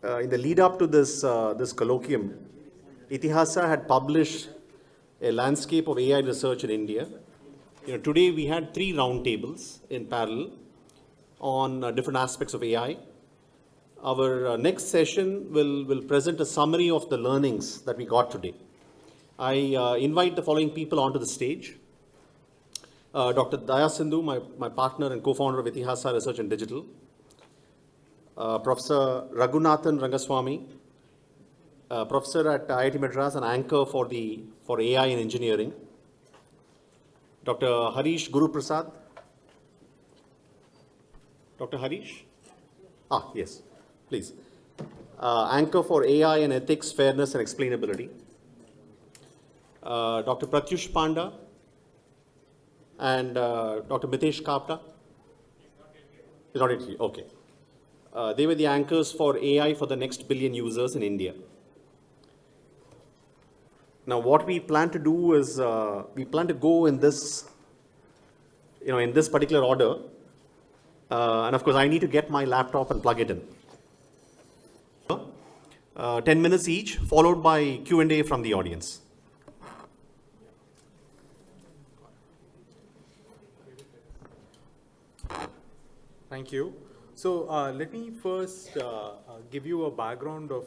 in the lead up to this colloquium, Itihasa had published a landscape of AI research in India. Today we had 3 roundtables in parallel on different aspects of AI. Our next session will present a summary of the learnings that we got today. I invite the following people onto the stage. Dr. Daya Sindhu, my partner and co-founder of Itihasa Research and Digital. Professor Raghunathan Rangaswamy, professor at IIT Madras and anchor for AI in engineering. Dr. Harish Guruprasad. Dr. Harish? Yes, please. Anchor for AI and ethics, fairness and explainability. Dr. Pratyush Panda and Dr. Mitesh Kapta. He's not yet here. Okay. They were the anchors for AI for the next billion users in India. Now, what we plan to do is we plan to go in this, in this particular order. And of course, I need to get my laptop and plug it in. 10 minutes each, followed by Q&A from the audience. Thank you. So let me first give you a background of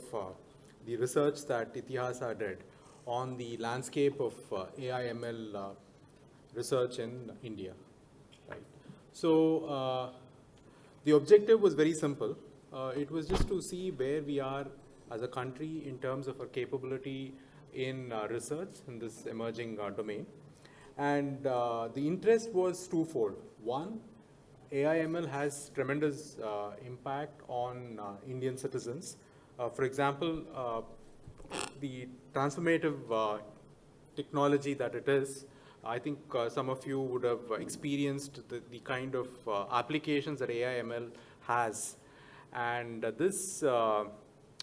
the research that Itihasa did on the landscape of AI/ML research in India. Right. So the objective was very simple. It was just to see where we are as a country in terms of our capability in research in this emerging domain. And the interest was twofold. One, AI/ML has tremendous impact on Indian citizens. For example, the transformative technology that it is, I think some of you would have experienced the kind of applications that AI/ML has. And this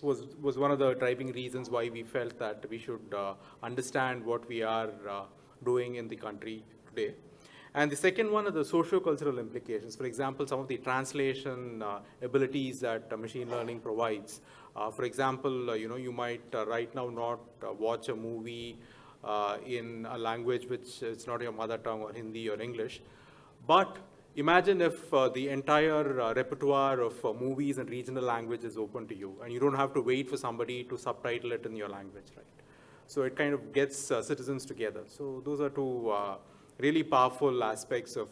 was one of the driving reasons why we felt that we should understand what we are doing in the country today. And the second one are the socio-cultural implications. For example, some of the translation abilities that machine learning provides. For example, you might right now not watch a movie in a language which is not your mother tongue or Hindi or English. But imagine if the entire repertoire of movies and regional language is open to you, and you don't have to wait for somebody to subtitle it in your language, right? So it kind of gets citizens together. So those are two really powerful aspects of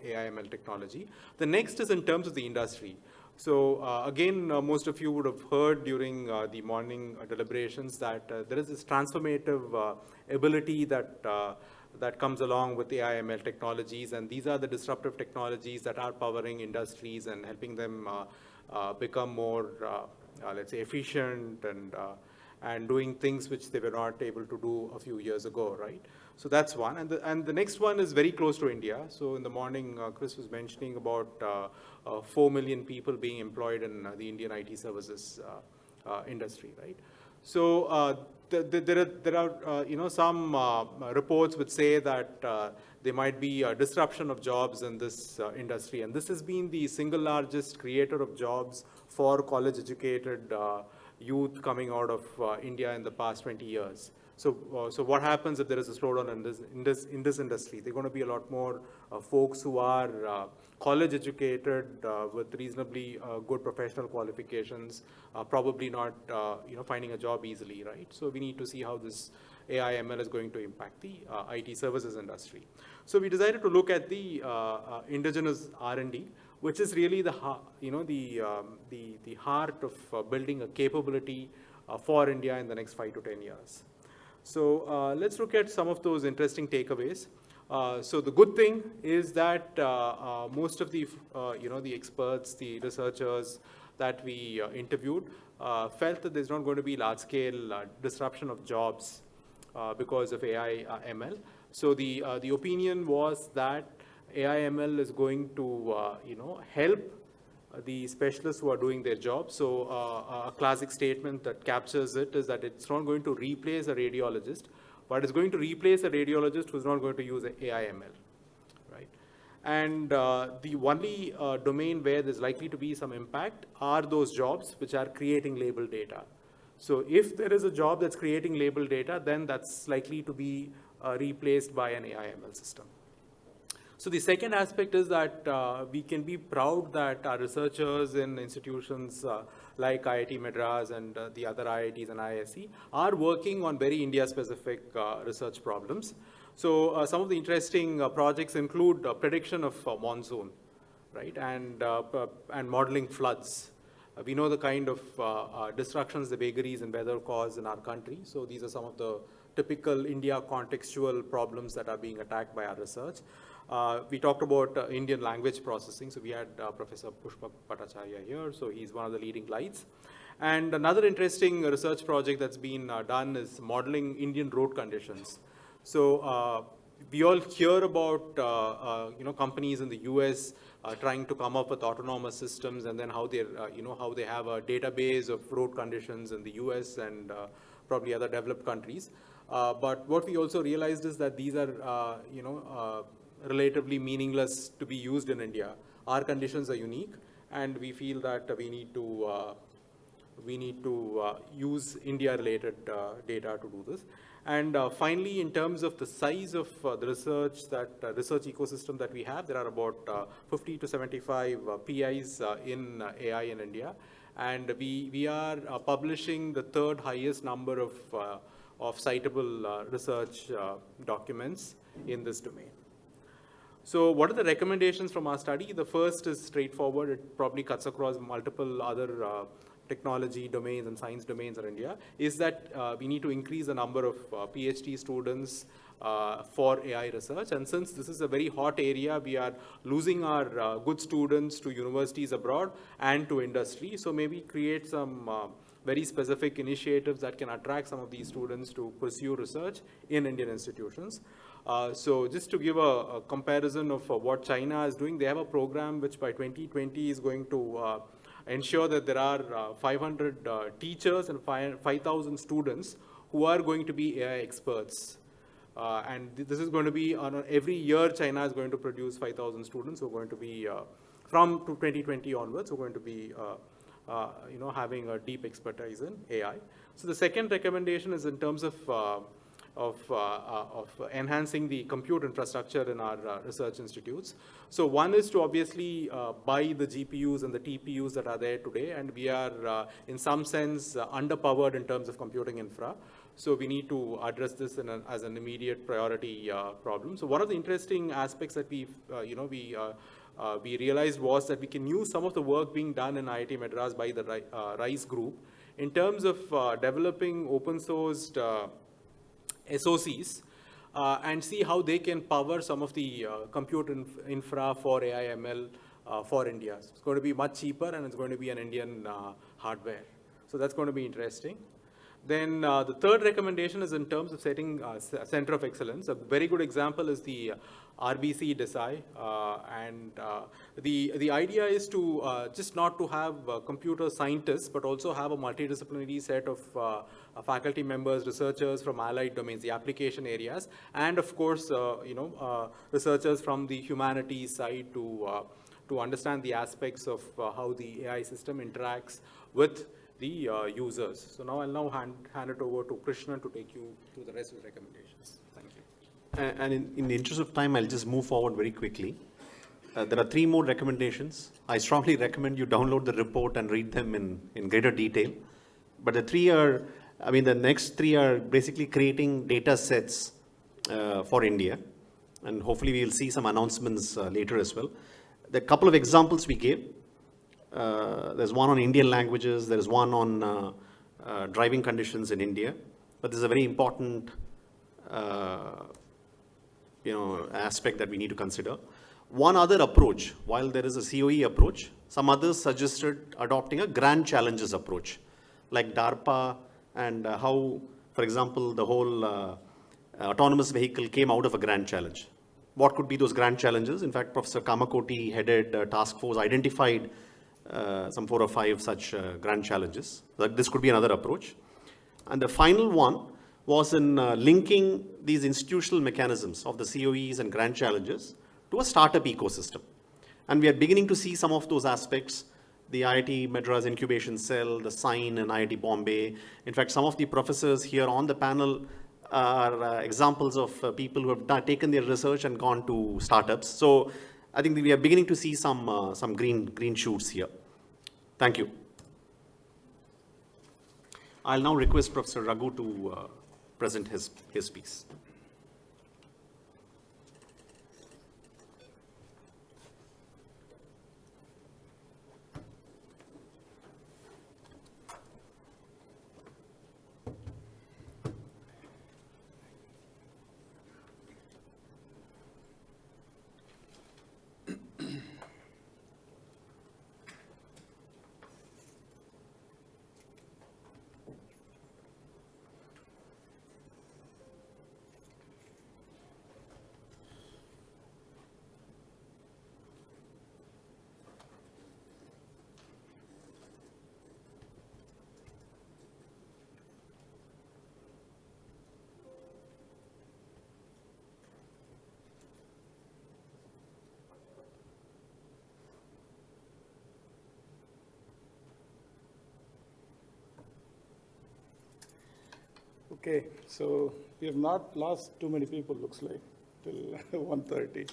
AI/ML technology. The next is in terms of the industry. So again, most of you would have heard during the morning deliberations that there is this transformative ability that comes along with AI/ML technologies, and these are the disruptive technologies that are powering industries and helping them become more, let's say, efficient and doing things which they were not able to do a few years ago, right? So that's one. And the next one is very close to India. So in the morning, Chris was mentioning about 4 million people being employed in the Indian IT services industry, right? So there are some reports which say that there might be a disruption of jobs in this industry. And this has been the single largest creator of jobs for college-educated youth coming out of India in the past 20 years. So what happens if there is a slowdown in this industry? There are going to be a lot more folks who are college-educated with reasonably good professional qualifications, probably not finding a job easily, right? So we need to see how this AI/ML is going to impact the IT services industry. So we decided to look at the indigenous R&D, which is really the heart of building a capability for India in the next 5 to 10 years. So let's look at some of those interesting takeaways. So the good thing is that most of the the experts, the researchers that we interviewed felt that there's not going to be large-scale disruption of jobs because of AI/ML. So the opinion was that AI/ML is going to help the specialists who are doing their job. So a classic statement that captures it is that it's not going to replace a radiologist, but it's going to replace a radiologist who's not going to use AI/ML, right? And the only domain where there's likely to be some impact are those jobs which are creating label data. So if there is a job that's creating label data, then that's likely to be replaced by an AI/ML system. So the second aspect is that we can be proud that our researchers in institutions like IIT Madras and the other IITs and IISc are working on very India-specific research problems. So some of the interesting projects include prediction of monsoon, right, and modeling floods. We know the kind of destructions the vagaries and weather cause in our country. So these are some of the typical India contextual problems that are being attacked by our research. We talked about Indian language processing. So we had Professor Pushpa Bhattacharya here. So he's one of the leading lights. And another interesting research project that's been done is modeling Indian road conditions. So we all hear about companies in the US trying to come up with autonomous systems, and then how they're how they have a database of road conditions in the US and probably other developed countries. But what we also realized is that these are relatively meaningless to be used in India. Our conditions are unique, and we feel that we need to use India-related data to do this. And finally, in terms of the size of the research ecosystem that we have, there are about 50 to 75 PIs in AI in India, and we are publishing the third highest number of citable research documents in this domain. So what are the recommendations from our study? The first is straightforward. It probably cuts across multiple other technology domains and science domains in India, is that we need to increase the number of PhD students for AI research. And since this is a very hot area, we are losing our good students to universities abroad and to industry. So maybe create some very specific initiatives that can attract some of these students to pursue research in Indian institutions. So just to give a comparison of what China is doing, they have a program which by 2020 is going to ensure that there are 500 teachers and 5,000 students who are going to be AI experts. And this is going to be on every year. China is going to produce 5,000 students who are going to be from 2020 onwards, who are going to be having a deep expertise in AI. So the second recommendation is in terms of enhancing the compute infrastructure in our research institutes. So one is to obviously buy the GPUs and the TPUs that are there today, and we are in some sense underpowered in terms of computing infra. So we need to address this as an immediate priority problem. So one of the interesting aspects that we realized was that we can use some of the work being done in IIT Madras by the RISE group in terms of developing open sourced SOCs and see how they can power some of the compute infra for AI/ML for India. So it's going to be much cheaper, and it's going to be an Indian hardware. So that's going to be interesting. Then the third recommendation is in terms of setting a center of excellence. A very good example is the RBC DESI, and the idea is to just not to have computer scientists, but also have a multidisciplinary set of faculty members, researchers from allied domains, the application areas, and of course, researchers from the humanities side to understand the aspects of how the AI system interacts with the users. So now I'll hand it over to Krishnan to take you through the rest of the recommendations. Thank you. And in the interest of time, I'll just move forward very quickly. There are 3 more recommendations. I strongly recommend you download the report and read them in greater detail. But the next 3 are basically creating data sets for India. And hopefully we'll see some announcements later as well. The couple of examples we gave. There's one on Indian languages, there's one on driving conditions in India, but there's a very important aspect that we need to consider. One other approach, while there is a COE approach, some others suggested adopting a grand challenges approach, like DARPA, and how, for example, the whole autonomous vehicle came out of a grand challenge. What could be those grand challenges? In fact, Professor Kamakoti headed a task force, identified some 4 or 5 such grand challenges. This could be another approach. And the final one was in linking these institutional mechanisms of the COEs and grand challenges to a startup ecosystem. And we are beginning to see some of those aspects, the IIT Madras Incubation Cell, the SIGN and IIT Bombay. In fact, some of the professors here on the panel are examples of people who have taken their research and gone to startups. So I think we are beginning to see some green shoots here. Thank you. I'll now request Professor Raghu to present his piece. Okay, so we have not lost too many people, looks like, till 1:30.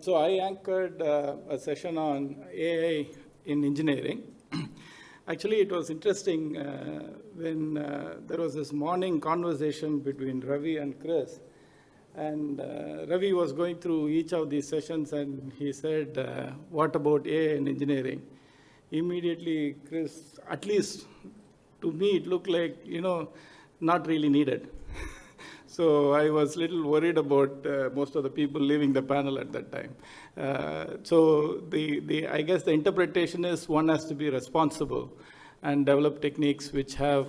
So I anchored a session on AI in engineering. Actually, it was interesting when there was this morning conversation between Ravi and Chris. And Ravi was going through each of these sessions and he said, what about AI in engineering? Immediately, Chris, at least to me, it looked like, not really needed. So I was a little worried about most of the people leaving the panel at that time. So I guess the interpretation is one has to be responsible and develop techniques which have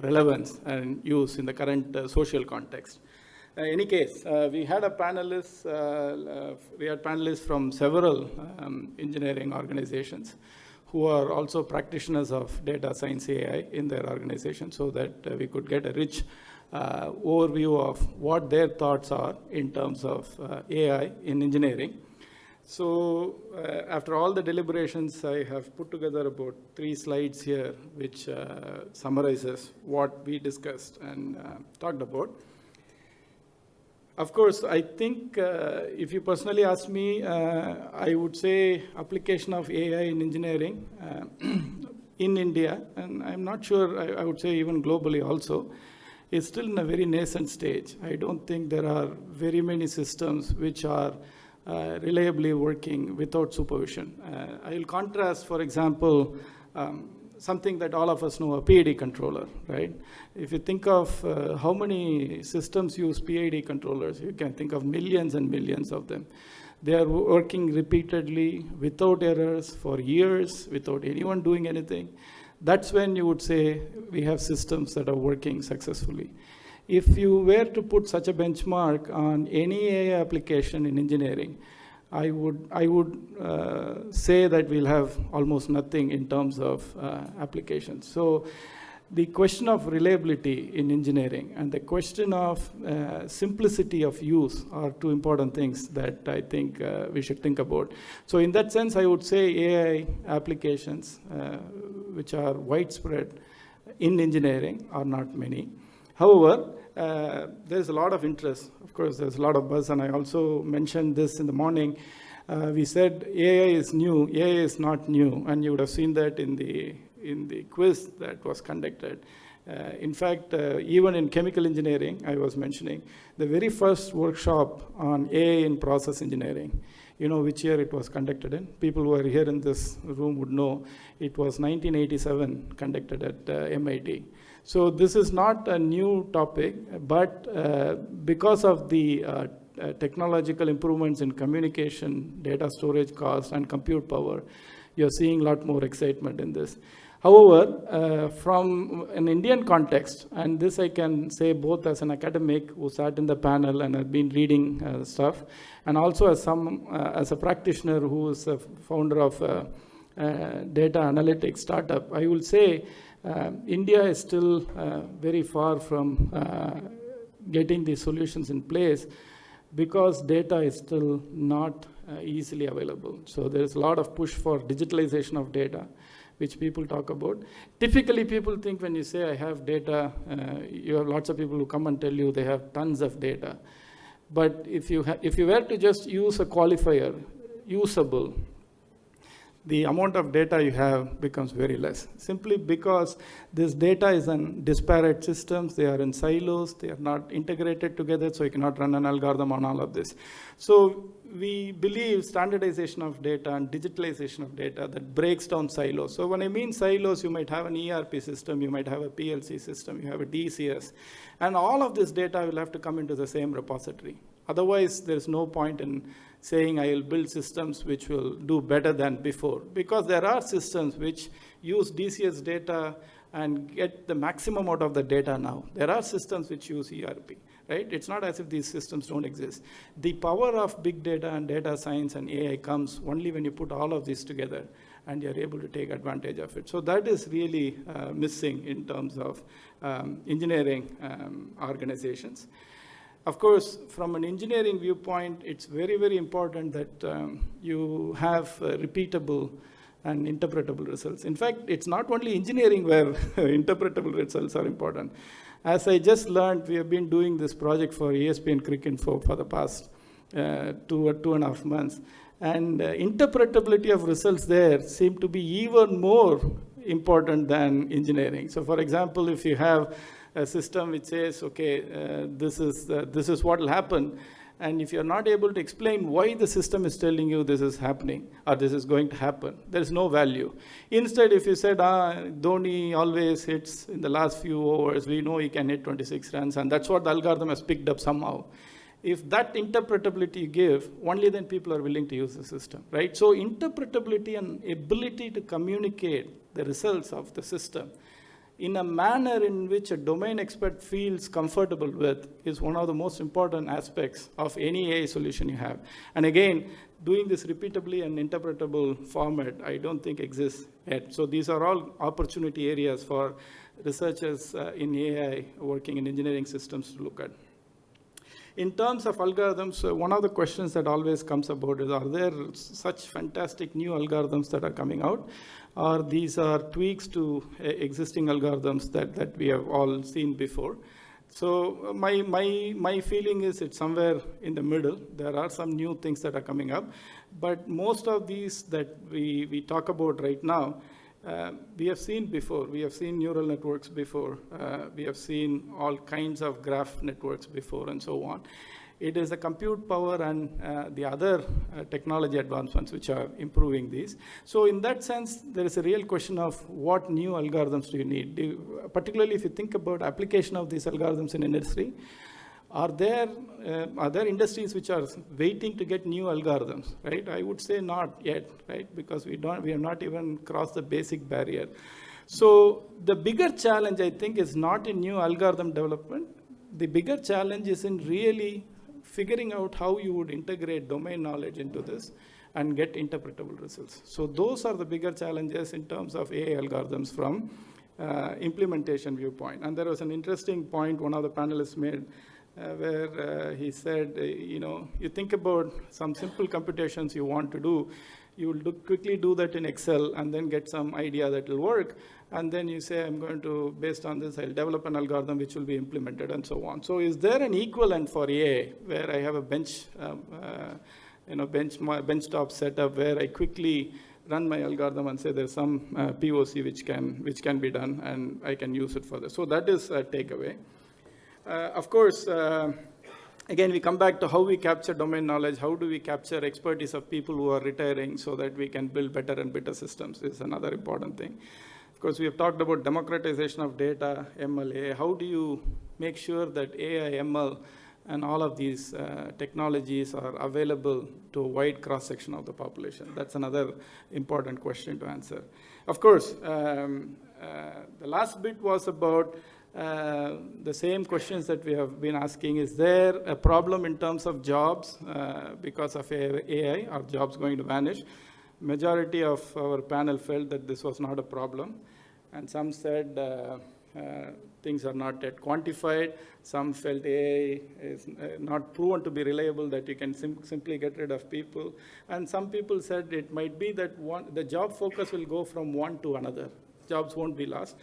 relevance and use in the current social context. In any case, we had panelists from several engineering organizations who are also practitioners of data science AI in their organization, so that we could get a rich overview of what their thoughts are in terms of AI in engineering. So after all the deliberations, I have put together about 3 slides here, which summarizes what we discussed and talked about. Of course, I think if you personally ask me, I would say application of AI in engineering in India, and I'm not sure, I would say even globally also, is still in a very nascent stage. I don't think there are very many systems which are reliably working without supervision. I will contrast, for example, something that all of us know, a PID controller, right? If you think of how many systems use PID controllers, you can think of millions and millions of them. They are working repeatedly, without errors, for years, without anyone doing anything. That's when you would say we have systems that are working successfully. If you were to put such a benchmark on any AI application in engineering, I would say that we'll have almost nothing in terms of applications. So the question of reliability in engineering and the question of simplicity of use are 2 important things that I think we should think about. So in that sense, I would say AI applications, which are widespread in engineering, are not many. However, there's a lot of interest. Of course, there's a lot of buzz, and I also mentioned this in the morning. We said AI is new, AI is not new, and you would have seen that in the quiz that was conducted. In fact, even in chemical engineering, I was mentioning, the very first workshop on AI in process engineering, you know which year it was conducted in? People who are here in this room would know. It was 1987, conducted at MIT. So this is not a new topic, but because of the technological improvements in communication, data storage cost, and compute power, you're seeing a lot more excitement in this. However, from an Indian context, and this I can say both as an academic who sat in the panel and had been reading stuff, and also as a practitioner who is a founder of a data analytics startup, I will say India is still very far from getting these solutions in place. because data is still not easily available. So there's a lot of push for digitalization of data, which people talk about. Typically, people think when you say I have data, you have lots of people who come and tell you they have tons of data. But if you were to just use a qualifier, usable, the amount of data you have becomes very less, simply because this data is in disparate systems, they are in silos, they are not integrated together, so you cannot run an algorithm on all of this. So we believe standardization of data and digitalization of data that breaks down silos. So when I mean silos, you might have an ERP system, you might have a PLC system, you have a DCS, and all of this data will have to come into the same repository. Otherwise, there's no point in saying I will build systems which will do better than before, because there are systems which use DCS data and get the maximum out of the data now. There are systems which use ERP, right? It's not as if these systems don't exist. The power of big data and data science and AI comes only when you put all of these together and you're able to take advantage of it. So that is really missing in terms of engineering organizations. Of course, from an engineering viewpoint, it's very, very important that you have repeatable and interpretable results. In fact, it's not only engineering where interpretable results are important. As I just learned, we have been doing this project for ESPN Cricinfo for the past 2.5 months. And interpretability of results there seem to be even more important than engineering. So for example, if you have a system which says, okay, this is what will happen, and if you're not able to explain why the system is telling you this is happening or this is going to happen, there is no value. Instead, if you said, Dhoni always hits in the last few overs, we know he can hit 26 runs, and that's what the algorithm has picked up somehow. If that interpretability you give, only then people are willing to use the system, right? So interpretability and ability to communicate the results of the system in a manner in which a domain expert feels comfortable with is one of the most important aspects of any AI solution you have. And again, doing this repeatably and interpretable format, I don't think exists yet. So these are all opportunity areas for researchers in AI working in engineering systems to look at. In terms of algorithms, one of the questions that always comes about is, are there such fantastic new algorithms that are coming out? Or these are tweaks to existing algorithms that we have all seen before? So my feeling is it's somewhere in the middle. There are some new things that are coming up. But most of these that we talk about right now, we have seen before. We have seen neural networks before. We have seen all kinds of graph networks before and so on. It is the compute power and the other technology advancements which are improving these. So in that sense, there is a real question of what new algorithms do you need? Particularly if you think about application of these algorithms in industry, are there industries which are waiting to get new algorithms, right? I would say not yet, right? Because we have not even crossed the basic barrier. So the bigger challenge, I think, is not in new algorithm development. The bigger challenge is in really figuring out how you would integrate domain knowledge into this and get interpretable results. So those are the bigger challenges in terms of AI algorithms from implementation viewpoint. And there was an interesting point one of the panelists made where he said, you think about some simple computations you want to do, you will quickly do that in Excel and then get some idea that will work. And then you say, I'm going to, based on this, I'll develop an algorithm which will be implemented and so on. So is there an equivalent for AI where I have a benchtop setup where I quickly run my algorithm and say there's some POC which can be done and I can use it for this. So that is a takeaway. Of course, again, we come back to how we capture domain knowledge, how do we capture expertise of people who are retiring so that we can build better and better systems is another important thing. Of course, we have talked about democratization of data, ML, AI. How do you make sure that AI, ML, and all of these technologies are available to a wide cross-section of the population? That's another important question to answer. Of course, the last bit was about the same questions that we have been asking. Is there a problem in terms of jobs because of AI? Are jobs going to vanish? Majority of our panel felt that this was not a problem. And some said Things are not yet quantified. Some felt AI is not proven to be reliable, that you can simply get rid of people. And some people said it might be that the job focus will go from one to another. Jobs won't be lost.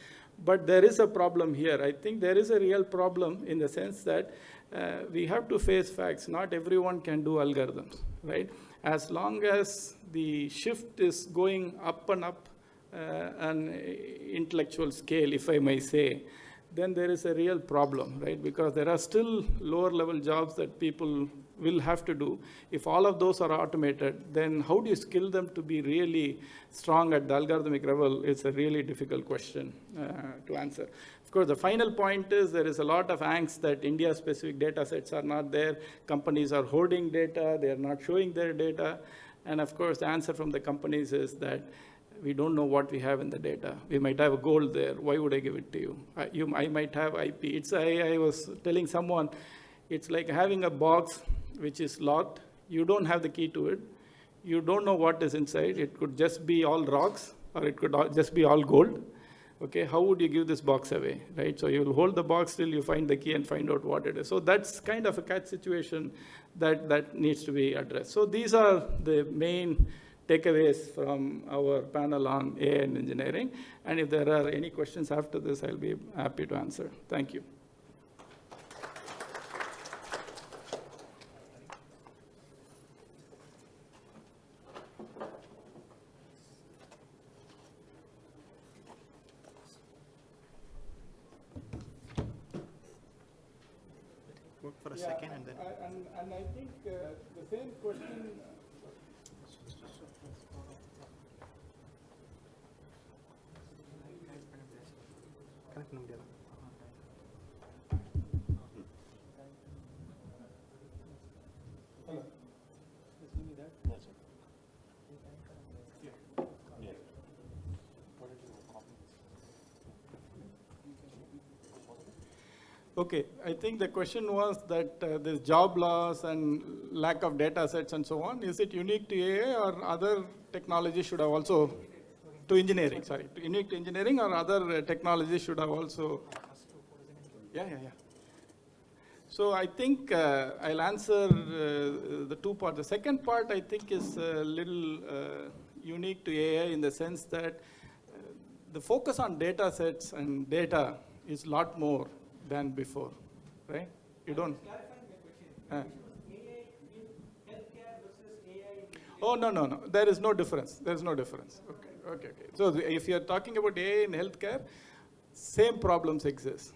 But there is a problem here. I think there is a real problem in the sense that we have to face facts. Not everyone can do algorithms, right? As long as the shift is going up and up an intellectual scale, if I may say, then there is a real problem, right? Because there are still lower level jobs that people will have to do. If all of those are automated, then how do you skill them to be really strong at the algorithmic level? It's a really difficult question to answer. Of course, the final point is there is a lot of angst that India-specific data sets are not there. Companies are hoarding data. They are not showing their data. And of course, the answer from the companies is that we don't know what we have in the data. We might have a gold there. Why would I give it to you? I might have IP. I was telling someone, it's like having a box which is locked. You don't have the key to it. You don't know what is inside. It could just be all rocks, or it could just be all gold. Okay, how would you give this box away, right? So you'll hold the box till you find the key and find out what it is. So that's kind of a catch situation that needs to be addressed. So these are the main takeaways from our panel on AI and engineering. And if there are any questions after this, I'll be happy to answer. Thank you. Work for a second and then. And I think the same question. Okay, I think the question was that this job loss and lack of data sets and so on, is it unique to AI or other technologies should have also, to engineering, sorry, unique to engineering or other technologies should have also, yeah. So I think I'll answer the two parts. The second part I think is a little unique to AI in the sense that the focus on data sets and data is a lot more than before, right? You don't. Oh, no. There is no difference. There is no difference. Okay. So if you're talking about AI in healthcare, same problems exist,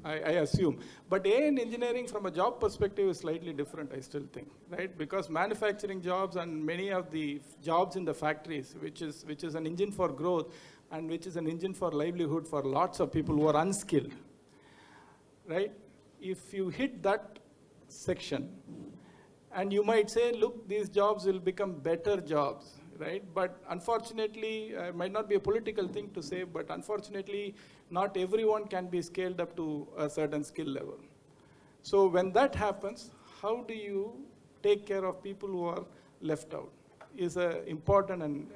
I assume. But AI in engineering from a job perspective is slightly different, I still think, right? Because manufacturing jobs and many of the jobs in the factories, which is an engine for growth and which is an engine for livelihood for lots of people who are unskilled, right? If you hit that section, and you might say, look, these jobs will become better jobs, right? But unfortunately, it might not be a political thing to say, but unfortunately, not everyone can be scaled up to a certain skill level. So when that happens, how do you take care of people who are left out? Is an important and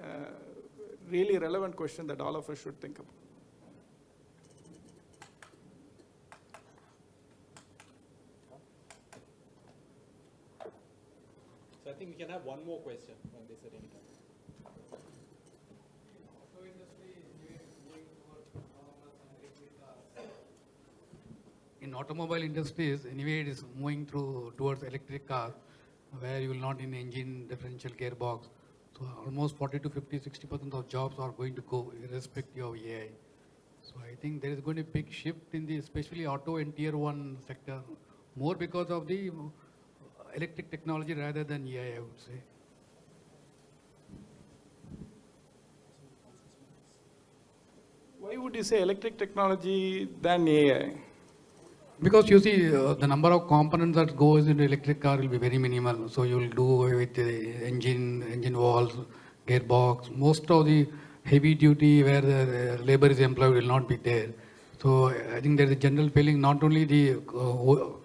really relevant question that all of us should think about. So I think we can have one more question when they said any time. In automobile industries, anyway, it is moving towards electric cars, where you will not need engine, differential gearbox. So almost 40 to 50, 60% of jobs are going to go irrespective of AI. So I think there is going to be a big shift in the, especially auto and tier 1 sector, more because of the electric technology rather than AI, I would say. Why would you say electric technology than AI? Because you see, the number of components that goes into electric car will be very minimal. So you will do away with the engine walls, gearbox. Most of the heavy duty where the labor is employed will not be there. So I think there is a general feeling not only the OE,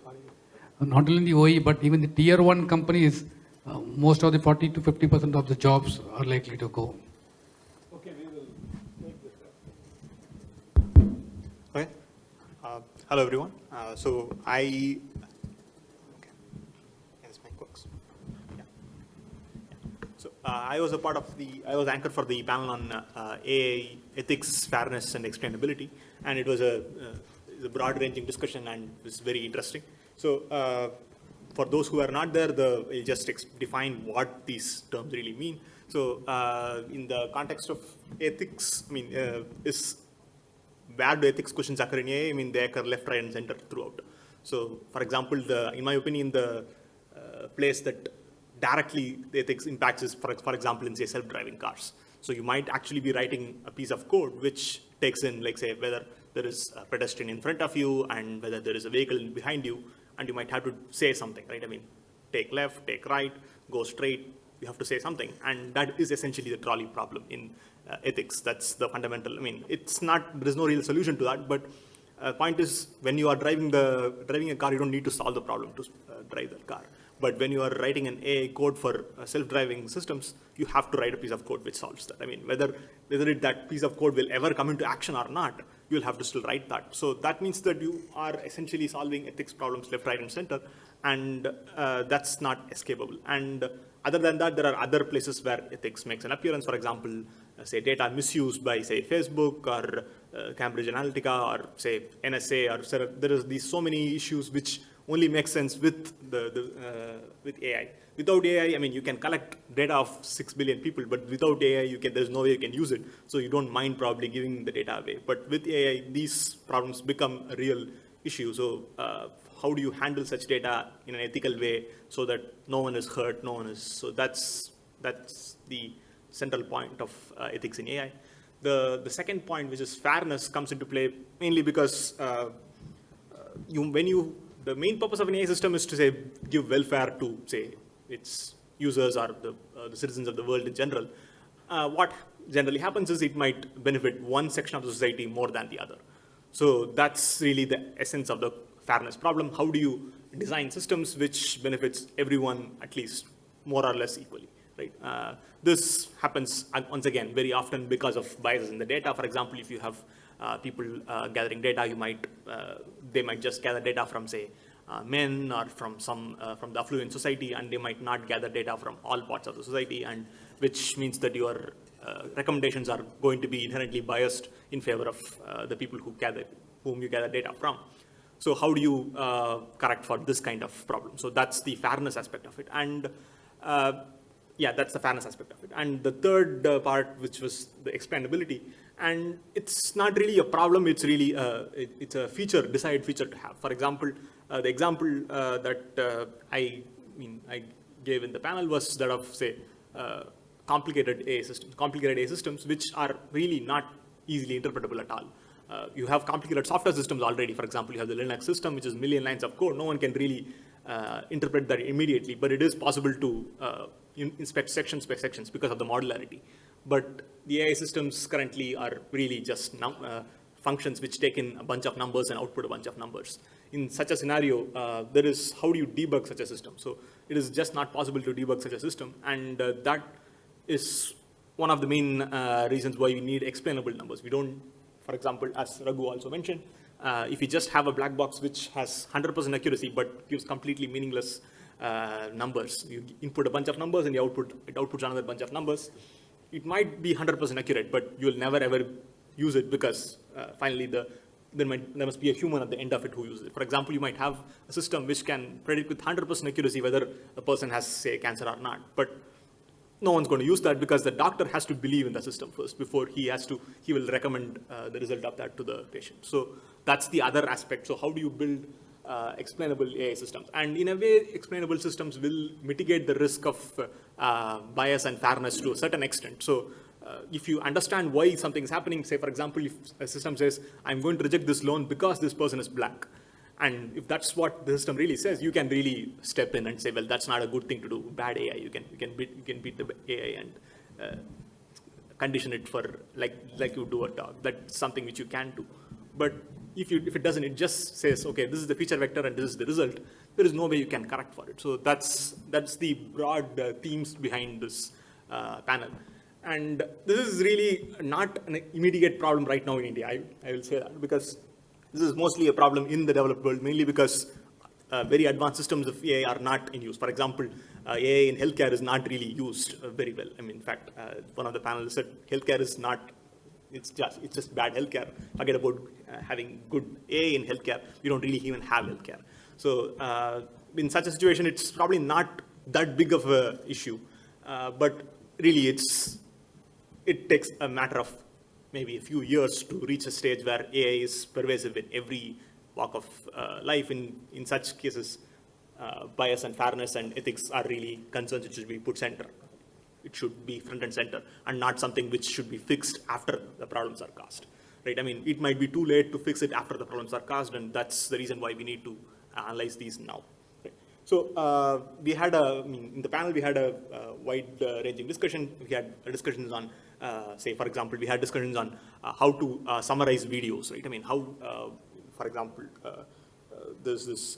but even the tier 1 companies, most of the 40 to 50% of the jobs are likely to go. Okay, we will take this up. Okay. Hello, everyone. Okay. Yes, mic works. Yeah. I was I was anchored for the panel on AI ethics, fairness, and explainability, and it was a broad-ranging discussion and it was very interesting. For those who are not there, I'll just define what these terms really mean. In the context of ethics, I mean, is where do ethics questions occur in AI? I mean, they occur left, right, and center throughout. So, for example, in my opinion, the place that directly the ethics impacts is, for example, in say self-driving cars. So you might actually be writing a piece of code which takes in, like say, whether there is a pedestrian in front of you and whether there is a vehicle behind you, and you might have to say something, right? I mean, take left, take right, go straight. You have to say something, and that is essentially the trolley problem in ethics. That's the fundamental. I mean, it's not. There is no real solution to that. But point is, when you are driving a car, you don't need to solve the problem to drive the car. But when you are writing an AI code for self-driving systems, you have to write a piece of code which solves that. I mean, whether that piece of code will ever come into action or not, you'll have to still write that. So that means that you are essentially solving ethics problems left, right, and center, and that's not escapable. And other than that, there are other places where ethics makes an appearance. For example, say data misuse by say Facebook or Cambridge Analytica or say NSA or there is these so many issues which only make sense with with AI. Without AI, I mean, you can collect data of 6 billion people, but without AI, there's no way you can use it. So you don't mind probably giving the data away. But with AI, these problems become a real issue. So how do you handle such data in an ethical way so that no one is hurt, so that's the central point of ethics in AI. The second point, which is fairness, comes into play mainly because the main purpose of an AI system is to say give welfare to say its users or the citizens of the world in general. What generally happens is it might benefit one section of the society more than the other. So that's really the essence of the fairness problem. How do you design systems which benefits everyone at least more or less equally, right? This happens once again very often because of biases in the data. For example, if you have people gathering data, they might just gather data from say men or from the affluent society, and they might not gather data from all parts of the society, and which means that your recommendations are going to be inherently biased in favor of the people whom you gather data from. So how do you correct for this kind of problem? So that's the fairness aspect of it. And that's the fairness aspect of it. And the third part, which was the explainability, and it's not really a problem, it's really it's a desired feature to have. For example, the example that I gave in the panel was that of say complicated AI systems which are really not easily interpretable at all. You have complicated software systems already. For example, you have the Linux system, which is a million lines of code. No one can really interpret that immediately, but it is possible to inspect sections by sections because of the modularity. But the AI systems currently are really just functions which take in a bunch of numbers and output a bunch of numbers. In such a scenario, how do you debug such a system? So it is just not possible to debug such a system, and that is one of the main reasons why we need explainable numbers. We don't, for example, as Raghu also mentioned, if you just have a black box which has 100% accuracy but gives completely meaningless numbers, you input a bunch of numbers and it outputs another bunch of numbers. It might be 100% accurate, but you'll never ever use it because finally there must be a human at the end of it who uses it. For example, you might have a system which can predict with 100% accuracy whether a person has, say, cancer or not. But no one's going to use that because the doctor has to believe in the system first before he will recommend the result of that to the patient. So that's the other aspect. So how do you build explainable AI systems? And in a way, explainable systems will mitigate the risk of bias and fairness to a certain extent. So if you understand why something is happening, say, for example, if a system says, I'm going to reject this loan because this person is black, and if that's what the system really says, you can really step in and say, well, that's not a good thing to do. Bad AI. You can beat the AI and condition it for like you do a dog. That's something which you can do. But if it doesn't, it just says, okay, this is the feature vector and this is the result. There is no way you can correct for it. So that's the broad themes behind this panel. And this is really not an immediate problem right now in India. I will say that because This is mostly a problem in the developed world, mainly because very advanced systems of AI are not in use. For example, AI in healthcare is not really used very well. I mean, in fact, one of the panelists said healthcare is not, it's just bad healthcare. Forget about having good AI in healthcare. We don't really even have healthcare. So in such a situation, it's probably not that big of a issue, but really it takes a matter of maybe a few years to reach a stage where AI is pervasive in every walk of life. In such cases, bias and fairness and ethics are really concerns which should be put center. It should be front and center and not something which should be fixed after the problems are caused. Right? I mean, it might be too late to fix it after the problems are caused, and that's the reason why we need to analyze these now. Right? So we had in the panel, we had a wide-ranging discussion. We had discussions on, say, for example, we had discussions on how to summarize videos, right? I mean, how, for example, there's this,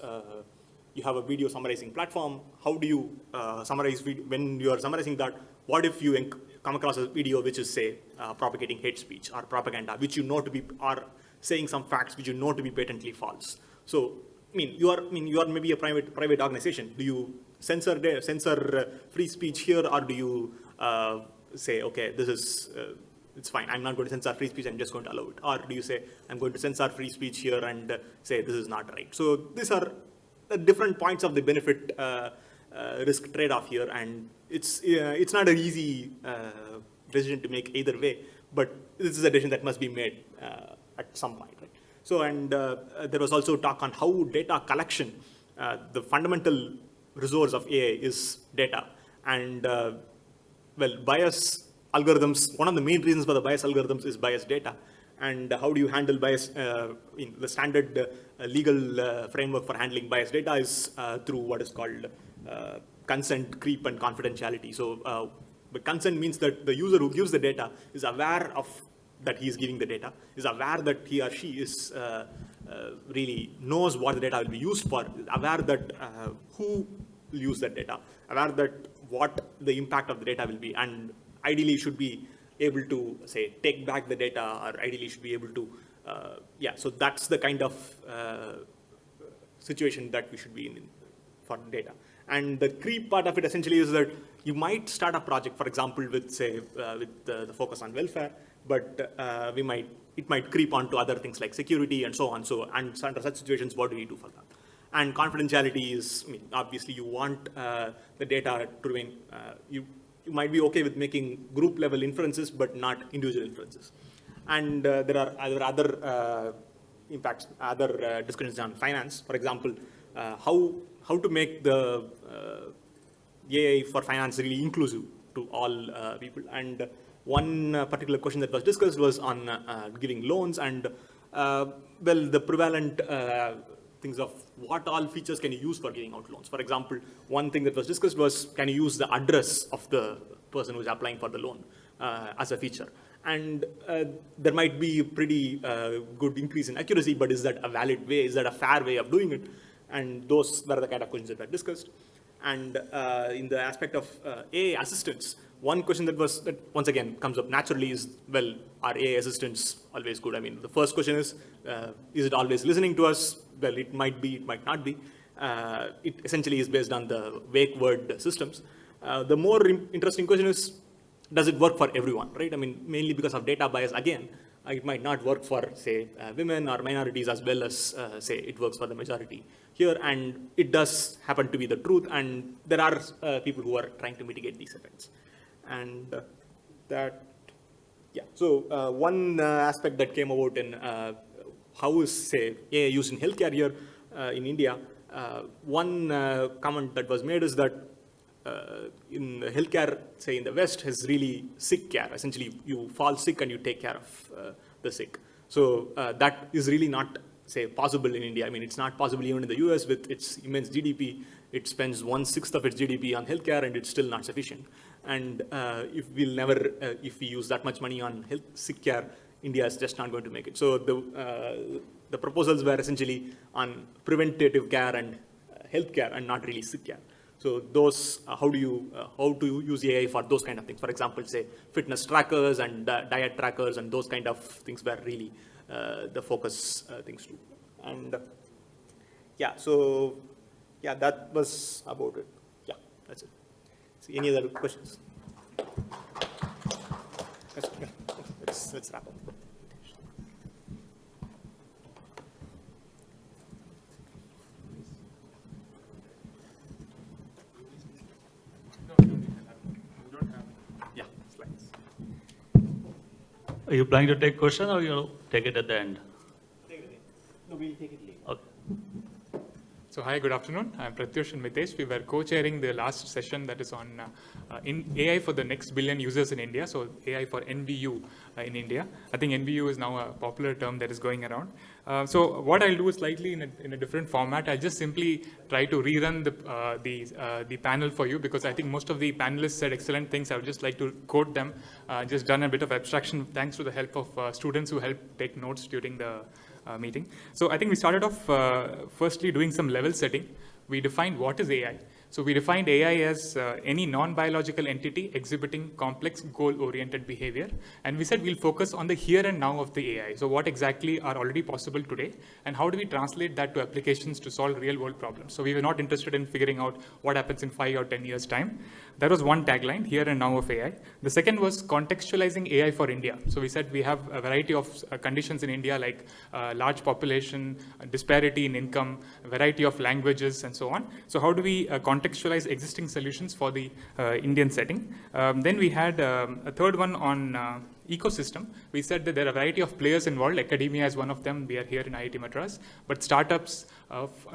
you have a video summarizing platform. How do you summarize video? When you are summarizing that, what if you come across a video which is, say, propagating hate speech or propaganda, which you know to be, or saying some facts which you know to be patently false? So, I mean, you are maybe a private organization. Do you censor free speech here, or do you say, okay, this is it's fine, I'm not going to censor free speech, I'm just going to allow it? Or do you say, I'm going to censor free speech here and say this is not right? So these are the different points of the benefit risk trade-off here, and it's not an easy decision to make either way, but this is a decision that must be made at some point, right? So, and there was also talk on how data collection, the fundamental resource of AI is data, and well, bias algorithms, one of the main reasons for the bias algorithms is bias data. And how do you handle bias? In the standard legal framework for handling bias data is through what is called consent, creep, and confidentiality. So but consent means that the user who gives the data is aware of that he is giving the data, is aware that he or she is really knows what the data will be used for, is aware that who will use that data, aware that what the impact of the data will be, and ideally should be able to, say, take back the data, or ideally should be able to, so that's the kind of situation that we should be in for data. And the creep part of it essentially is that you might start a project, for example, with, say, with the focus on welfare, but it might creep onto other things like security and so on. So, and under such situations, what do we do for that? And confidentiality is, I mean, obviously you want the data to remain, you might be okay with making group level inferences, but not individual inferences. And there are other impacts, other discussions on finance. For example, how to make the AI for finance really inclusive to all people. And one particular question that was discussed was on giving loans, and well, the prevalent things of what all features can you use for giving out loans. For example, one thing that was discussed was, can you use the address of the person who is applying for the loan as a feature? And there might be a pretty good increase in accuracy, but is that a valid way? Is that a fair way of doing it? And those were the kind of questions that were discussed. And in the aspect of AI assistants, one question that once again comes up naturally is, well, are AI assistants always good? I mean, the first question is it always listening to us? Well, it might be, it might not be. It essentially is based on the wake word systems. The more interesting question is, does it work for everyone, right? I mean, mainly because of data bias, again, it might not work for, say, women or minorities as well as, say, it works for the majority here. And it does happen to be the truth. And there are people who are trying to mitigate these effects. And So one aspect that came about in how is, say, AI used in healthcare here in India, one comment that was made is that in healthcare, say in the West, has really sick care. Essentially, you fall sick and you take care of the sick. So that is really not, say, possible in India. I mean, it's not possible even in the US with its immense GDP. It spends 1/6 of its GDP on healthcare, and it's still not sufficient. And if we use that much money on sick care, India is just not going to make it. So the proposals were essentially on preventative care and healthcare, and not really sick care. So those, how do you use AI for those kind of things? For example, say fitness trackers and diet trackers and those kind of things were really the focus things too. And yeah, so yeah, that was about it. Yeah, that's it. So any other questions? Let's wrap up. Yeah, slides. Are you planning to take question or you'll take it at the end? No, we'll take it later. Okay. So hi, good afternoon. I'm Pratyush and Mitesh. We were co-chairing the last session that is on in AI for the next billion users in India. So AI for NBU in India. I think NBU is now a popular term that is going around. So what I'll do is slightly in a different format. I'll just simply try to rerun the panel for you because I think most of the panelists said excellent things. I would just like to quote them. Just done a bit of abstraction thanks to the help of students who helped take notes during the meeting. So I think we started off firstly doing some level setting. We defined what is AI. So we defined AI as any non-biological entity exhibiting complex goal-oriented behavior. And we said we'll focus on the here and now of the AI. So what exactly are already possible today? And how do we translate that to applications to solve real-world problems? So we were not interested in figuring out what happens in 5 or 10 years' time. That was one tagline, here and now of AI. The second was contextualizing AI for India. So we said we have a variety of conditions in India like large population, disparity in income, variety of languages, and so on. So how do we contextualize existing solutions for the Indian setting? Then we had a third one on ecosystem. We said that there are a variety of players involved. Academia is one of them. We are here in IIT Madras. But startups,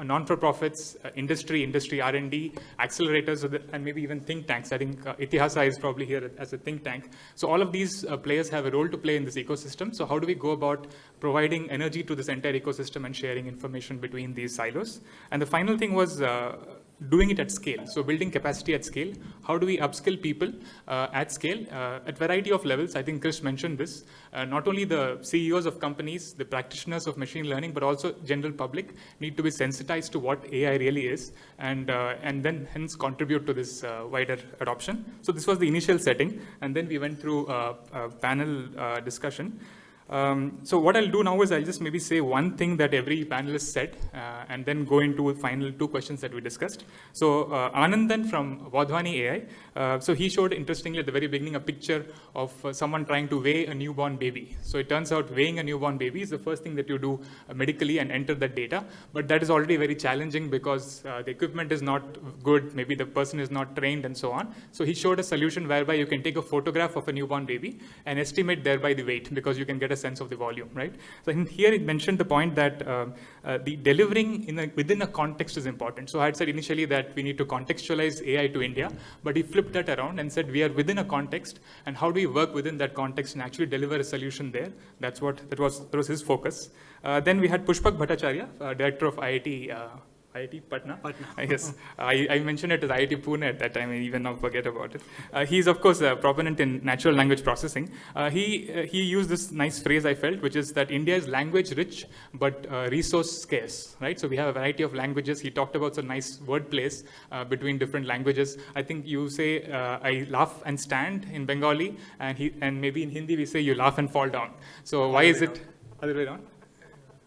non-for-profits, industry R&D, accelerators, and maybe even think tanks. I think Itihasa is probably here as a think tank. So all of these players have a role to play in this ecosystem. So how do we go about providing energy to this entire ecosystem and sharing information between these silos? And the final thing was doing it at scale. So building capacity at scale. How do we upskill people at scale at variety of levels? I think Chris mentioned this. Not only the CEOs of companies, the practitioners of machine learning, but also general public need to be sensitized to what AI really is and then hence contribute to this wider adoption. So this was the initial setting. And then we went through a panel discussion. So what I'll do now is I'll just maybe say one thing that every panelist said and then go into final 2 questions that we discussed. So Anandan from Wadhwani AI, so he showed interestingly at the very beginning a picture of someone trying to weigh a newborn baby. So it turns out weighing a newborn baby is the first thing that you do medically and enter that data, but that is already very challenging because the equipment is not good, maybe the person is not trained and so on. So he showed a solution whereby you can take a photograph of a newborn baby and estimate thereby the weight because you can get a sense of the volume, right? So here it mentioned the point that the delivering within a context is important. So I had said initially that we need to contextualize AI to India, but he flipped that around and said we are within a context, and how do we work within that context and actually deliver a solution there? That was his focus. Then we had Pushpak Bhattacharya, director of IIT Patna. Yes, I mentioned it as IIT Pune at that time. I even now forget about it. He's of course a proponent in natural language processing. He used this nice phrase I felt, which is that India is language rich but resource scarce, right? So we have a variety of languages. He talked about some nice word plays between different languages. I think you say I laugh and stand in Bengali, and maybe in Hindi we say you laugh and fall down. So why is it other way around?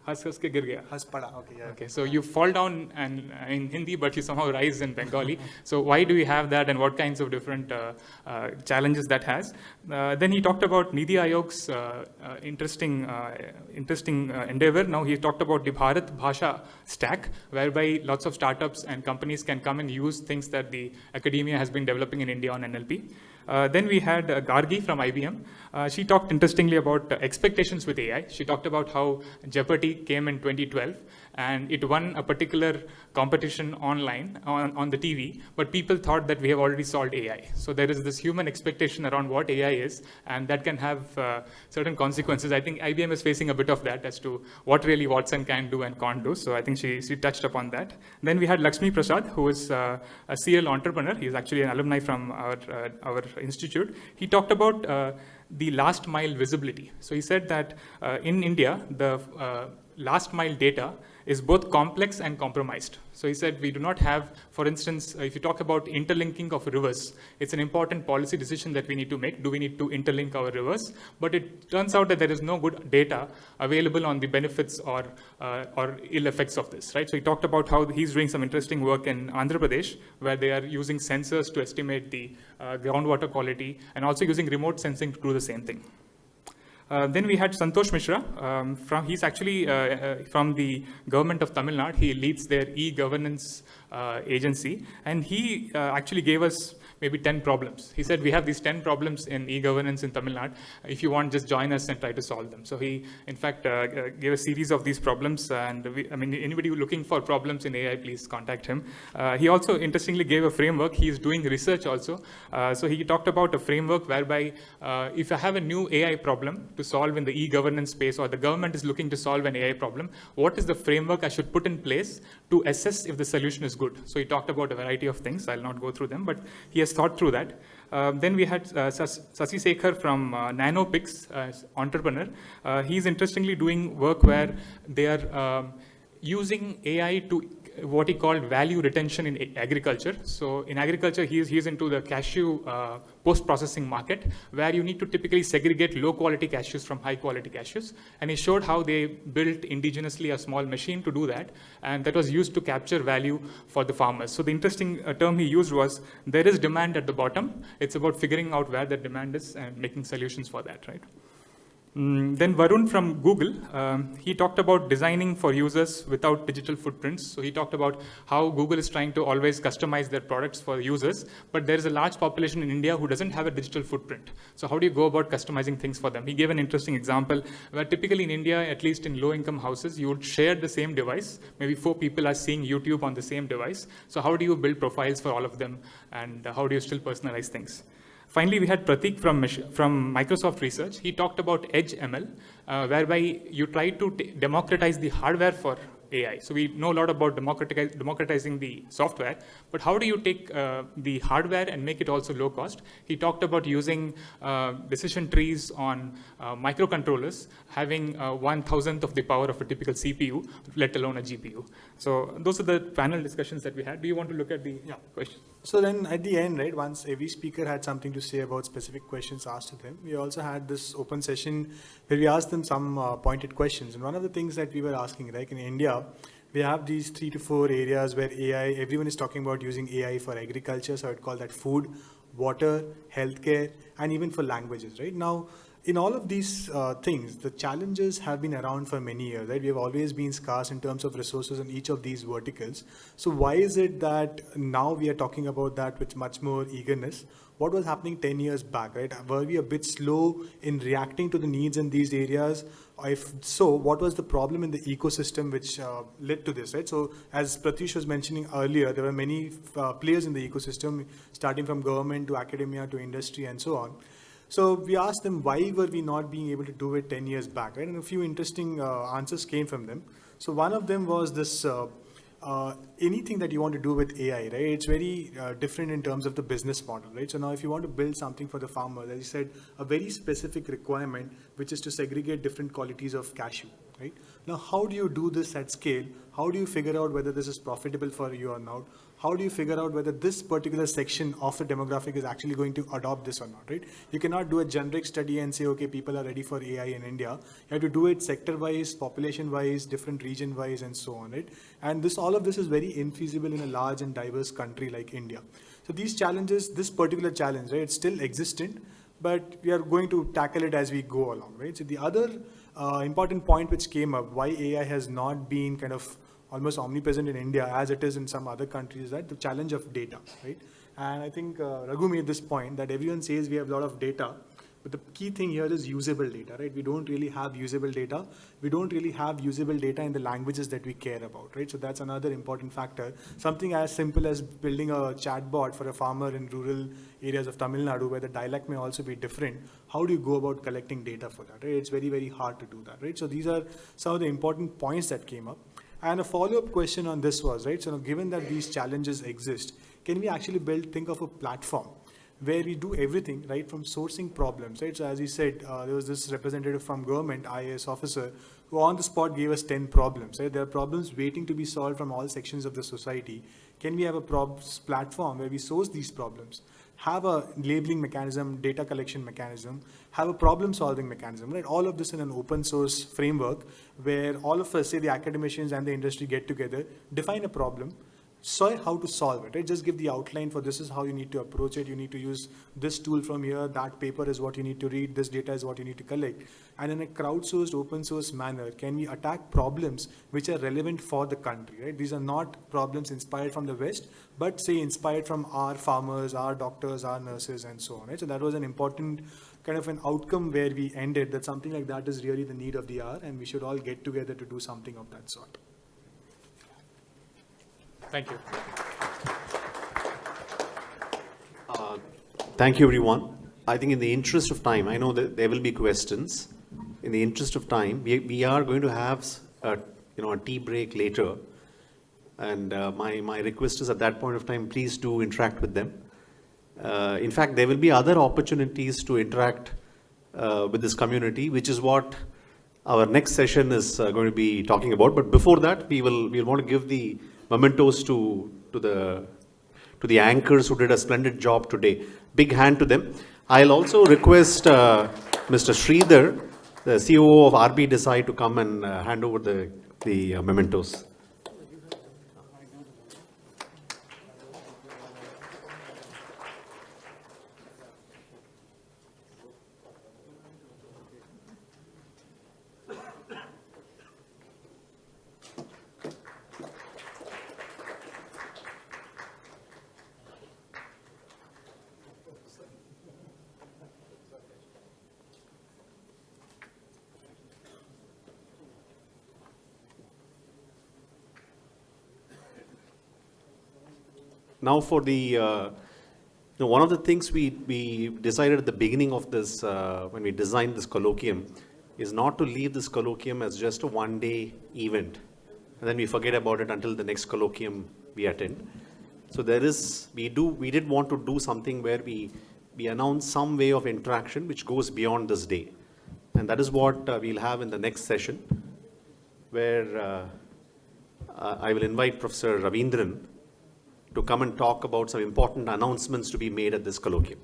Has ke gir gaya. Has pada. Okay, yeah. Okay, so you fall down and in Hindi, but you somehow rise in Bengali. So why do we have that, and what kinds of different challenges that has? Then he talked about Nidhi Ayog's interesting endeavor. Now he talked about the Bharat Bhasha stack, whereby lots of startups and companies can come and use things that the academia has been developing in India on NLP. Then we had Gargi from IBM. She talked interestingly about expectations with AI. She talked about how Jeopardy came in 2012 and it won a particular competition online on the TV, but people thought that we have already solved AI. So there is this human expectation around what AI is, and that can have certain consequences. I think IBM is facing a bit of that as to what really Watson can do and can't do. So I think she touched upon that. Then we had Lakshmi Prasad, who is a serial entrepreneur. He's actually an alumni from our institute. He talked about the last mile visibility. So he said that in India, the last mile data is both complex and compromised. So he said we do not have, for instance, if you talk about interlinking of rivers, it's an important policy decision that we need to make. Do we need to interlink our rivers? But it turns out that there is no good data available on the benefits or ill effects of this, right? So he talked about how he's doing some interesting work in Andhra Pradesh, where they are using sensors to estimate the groundwater quality and also using remote sensing to do the same thing. Then we had Santosh Mishra. He's actually from the government of Tamil Nadu. He leads their e-governance agency, and he actually gave us maybe 10 problems. He said, we have these 10 problems in e-governance in Tamil Nadu. If you want, just join us and try to solve them. So he, in fact, gave a series of these problems. And anybody looking for problems in AI, please contact him. He also, interestingly, gave a framework. He is doing research also. So he talked about a framework whereby if I have a new AI problem to solve in the e-governance space, or the government is looking to solve an AI problem, what is the framework I should put in place to assess if the solution is good? So he talked about a variety of things. I'll not go through them, but he has thought through that. Then we had Sasi Sekhar from NanoPix, entrepreneur. He's interestingly doing work where they are using AI to what he called value retention in agriculture. So in agriculture, he's into the cashew post-processing market, where you need to typically segregate low-quality cashews from high-quality cashews. And he showed how they built indigenously a small machine to do that, and that was used to capture value for the farmers. So the interesting term he used was, there is demand at the bottom. It's about figuring out where that demand is and making solutions for that, right? Then Varun from Google, he talked about designing for users without digital footprints. So he talked about how Google is trying to always customize their products for users, but there is a large population in India who doesn't have a digital footprint. So how do you go about customizing things for them? He gave an interesting example where typically in India, at least in low-income houses, you would share the same device. Maybe 4 people are seeing YouTube on the same device. So how do you build profiles for all of them, and how do you still personalize things? Finally, we had Pratik from Microsoft Research. He talked about Edge ML, whereby you try to democratize the hardware for AI. So we know a lot about democratizing the software, but how do you take the hardware and make it also low cost? He talked about using decision trees on microcontrollers, having 1,000th of the power of a typical CPU, let alone a GPU. So those are the panel discussions that we had. Do you want to look at the question? So then at the end, right, once every speaker had something to say about specific questions asked to them, we also had this open session where we asked them some pointed questions. And one of the things that we were asking, like in India, we have these 3 to 4 areas where AI, everyone is talking about using AI for agriculture. So I'd call that food, water, healthcare, and even for languages, right? Now, in all of these things, the challenges have been around for many years, right? We have always been scarce in terms of resources in each of these verticals. So why is it that now we are talking about that with much more eagerness? What was happening 10 years back, right? Were we a bit slow in reacting to the needs in these areas? If so, what was the problem in the ecosystem which led to this, right? So as Pratyush was mentioning earlier, there were many players in the ecosystem, starting from government to academia to industry and so on. So we asked them, why were we not being able to do it 10 years back, right? And a few interesting answers came from them. So one of them was this, anything that you want to do with AI, right? It's very different in terms of the business model, right? So now if you want to build something for the farmer, as you said, a very specific requirement, which is to segregate different qualities of cashew, right? Now, how do you do this at scale? How do you figure out whether this is profitable for you or not? How do you figure out whether this particular section of the demographic is actually going to adopt this or not, right? You cannot do a generic study and say, okay, people are ready for AI in India. You have to do it sector-wise, population-wise, different region-wise, and so on, right? And all of this is very infeasible in a large and diverse country like India. So these challenges, this particular challenge, right, it's still existent, but we are going to tackle it as we go along, right? So the other important point which came up, why AI has not been kind of almost omnipresent in India as it is in some other countries, is that the challenge of data, right? And I think Raghu made this point that everyone says we have a lot of data, but the key thing here is usable data, right? We don't really have usable data. We don't really have usable data in the languages that we care about, right? So that's another important factor. Something as simple as building a chatbot for a farmer in rural areas of Tamil Nadu where the dialect may also be different. How do you go about collecting data for that, right? It's very, very hard to do that, right? So these are some of the important points that came up. And a follow-up question on this was, right, so now given that these challenges exist, can we actually think of a platform where we do everything, right, from sourcing problems, right? So as you said, there was this representative from government, IAS officer, who on the spot gave us 10 problems, right? There are problems waiting to be solved from all sections of the society. Can we have a platform where we source these problems, have a labeling mechanism, data collection mechanism, have a problem solving mechanism, right? All of this in an open source framework where all of us, say the academicians and the industry, get together, define a problem, so how to solve it, right? Just give the outline for this is how you need to approach it. You need to use this tool from here, that paper is what you need to read, this data is what you need to collect. And in a crowdsourced, open source manner, can we attack problems which are relevant for the country, right? These are not problems inspired from the West, but say inspired from our farmers, our doctors, our nurses, and so on, right? So that was an important kind of an outcome where we ended, that something like that is really the need of the hour, and we should all get together to do something of that sort. Thank you. Thank you, everyone. I think in the interest of time, I know that there will be questions. In the interest of time, we are going to have a tea break later. And my request is at that point of time, please do interact with them. In fact, there will be other opportunities to interact with this community, which is what our next session is going to be talking about. But before that, we'll want to give the mementos to the anchors who did a splendid job today. Big hand to them. I'll also request Mr. Sridhar, the COO of RB Desai, to come and hand over the mementos. Now for the, one of the things we decided at the beginning of this, when we designed this colloquium, is not to leave this colloquium as just a one-day event, and then we forget about it until the next colloquium we attend. So we did want to do something where we announce some way of interaction which goes beyond this day. And that is what we'll have in the next session, where I will invite Professor Ravindran to come and talk about some important announcements to be made at this colloquium.